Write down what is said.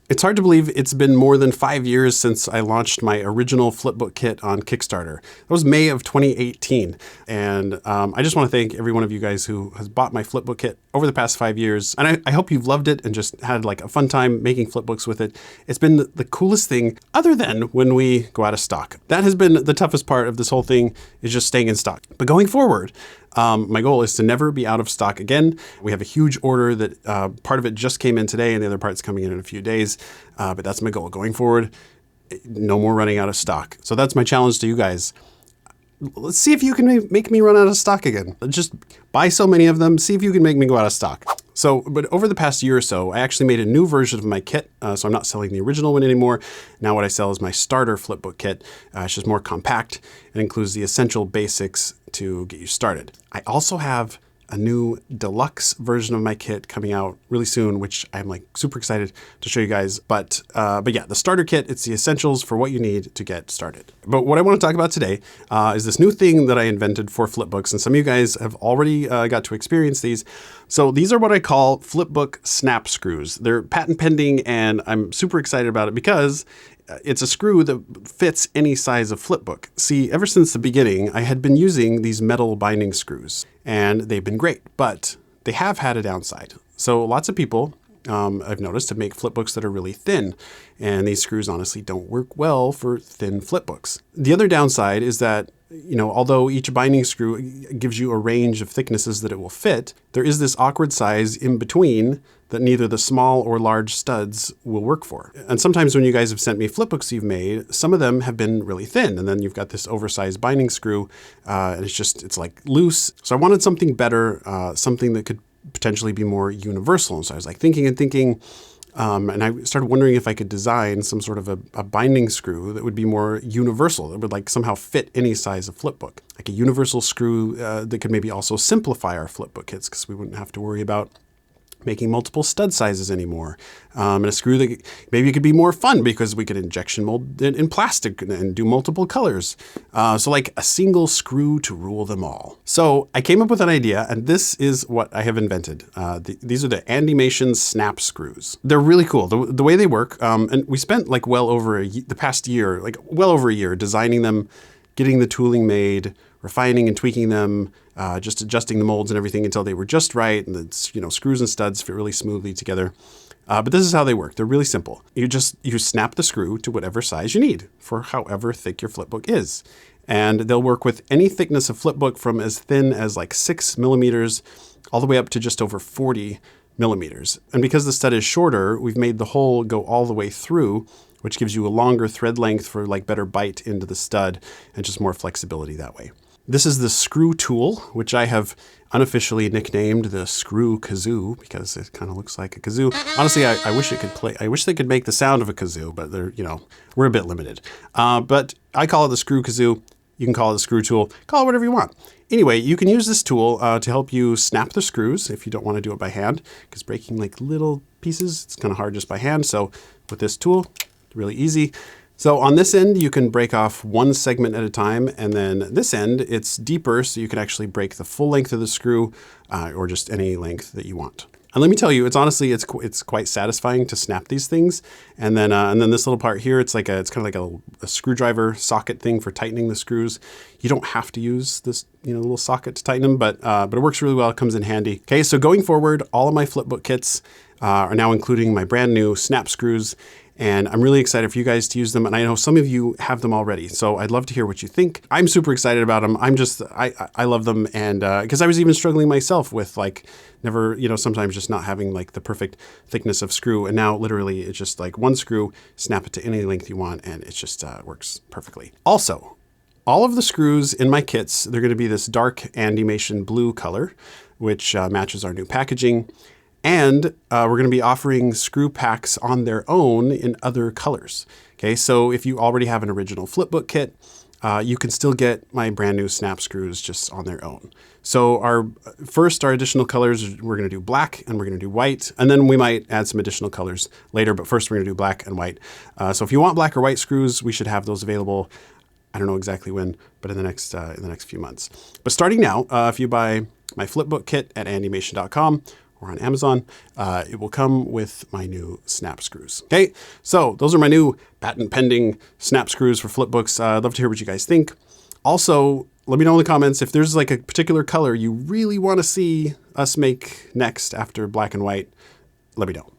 It's hard to believe it's been more than 5 years since I launched my original Flipbook kit on Kickstarter. That was May of 2018. And I just want to thank every one of you guys who has bought my Flipbook kit over the past 5 years. And I hope you've loved it and just had like a fun time making flipbooks with it. It's been the coolest thing other than when we go out of stock. That has been the toughest part of this whole thing, is just staying in stock. But going forward, my goal is to never be out of stock again. We have a huge order that part of it just came in today and the other part's coming in a few days. But that's my goal going forward. No more running out of stock. So that's my challenge to you guys. Let's see if you can make me run out of stock again. Just buy so many of them. See if you can make me go out of stock. So, but over the past year or so, I actually made a new version of my kit. So I'm not selling the original one anymore. Now what I sell is my starter flipbook kit. It's just more compact. It includes the essential basics to get you started. I also have a new deluxe version of my kit coming out really soon, which I'm like super excited to show you guys. But yeah, the starter kit, it's the essentials for what you need to get started. But what I want to talk about today is this new thing that I invented for flipbooks. And some of you guys have already got to experience these. So these are what I call Flipbook snap screws. They're patent pending and I'm super excited about it because it's a screw that fits any size of flipbook. See, ever since the beginning, I had been using these metal binding screws and they've been great, but they have had a downside. So lots of people, I've noticed, to make flipbooks that are really thin, and these screws honestly don't work well for thin flipbooks. The other downside is that, you know, although each binding screw gives you a range of thicknesses that it will fit, there is this awkward size in between that neither the small or large studs will work for. And sometimes when you guys have sent me flipbooks you've made, some of them have been really thin, and then you've got this oversized binding screw, and it's like loose. So I wanted something better, something that could potentially be more universal. And so I was like thinking, and I started wondering if I could design some sort of a binding screw that would be more universal, that would like somehow fit any size of flipbook. Like a universal screw that could maybe also simplify our flipbook kits, because we wouldn't have to worry about making multiple stud sizes anymore. And a screw that maybe could be more fun because we could injection mold it in plastic and do multiple colors. So like a single screw to rule them all. So I came up with an idea, and this is what I have invented. These are the Andymation snap screws. They're really cool. The way they work, and we spent like well over the past year, like well over a year designing them, getting the tooling made, refining and tweaking them, just adjusting the molds and everything until they were just right, and the screws and studs fit really smoothly together. But this is how they work. They're really simple. You snap the screw to whatever size you need for however thick your flipbook is. And they'll work with any thickness of flipbook from as thin as like 6 millimeters all the way up to just over 40 millimeters. And because the stud is shorter, we've made the hole go all the way through, which gives you a longer thread length for like better bite into the stud and just more flexibility that way. This is the screw tool, which I have unofficially nicknamed the Screw Kazoo because it kind of looks like a kazoo. Honestly, I wish it could play. I wish they could make the sound of a kazoo, but we're a bit limited. But I call it the Screw Kazoo. You can call it the screw tool. Call it whatever you want. Anyway, you can use this tool to help you snap the screws if you don't want to do it by hand, because breaking like little pieces, it's kind of hard just by hand. So with this tool, it's really easy. So on this end, you can break off one segment at a time, and then this end, it's deeper, so you can actually break the full length of the screw or just any length that you want. And let me tell you, it's quite satisfying to snap these things. And then this little part here, it's kind of like a screwdriver socket thing for tightening the screws. You don't have to use this little socket to tighten them, but it works really well. It comes in handy. Okay, so going forward, all of my flipbook kits are now including my brand new snap screws. And I'm really excited for you guys to use them. And I know some of you have them already. So I'd love to hear what you think. I'm super excited about them. I love them. And because I was even struggling myself with sometimes just not having like the perfect thickness of screw. And now literally it's just like one screw, snap it to any length you want. And it just works perfectly. Also, all of the screws in my kits, they're going to be this dark Andymation blue color, which matches our new packaging. And we're going to be offering screw packs on their own in other colors. Okay, so if you already have an original flipbook kit, you can still get my brand new snap screws just on their own. So our additional colors, we're going to do black and we're going to do white, and then we might add some additional colors later. But first, we're going to do black and white. So if you want black or white screws, we should have those available. I don't know exactly when, but in the next few months. But starting now, if you buy my flipbook kit at andymation.com, or on Amazon, it will come with my new snap screws. Okay, so those are my new patent pending snap screws for Flipbooks. I'd love to hear what you guys think. Also, let me know in the comments if there's like a particular color you really want to see us make next after black and white. Let me know.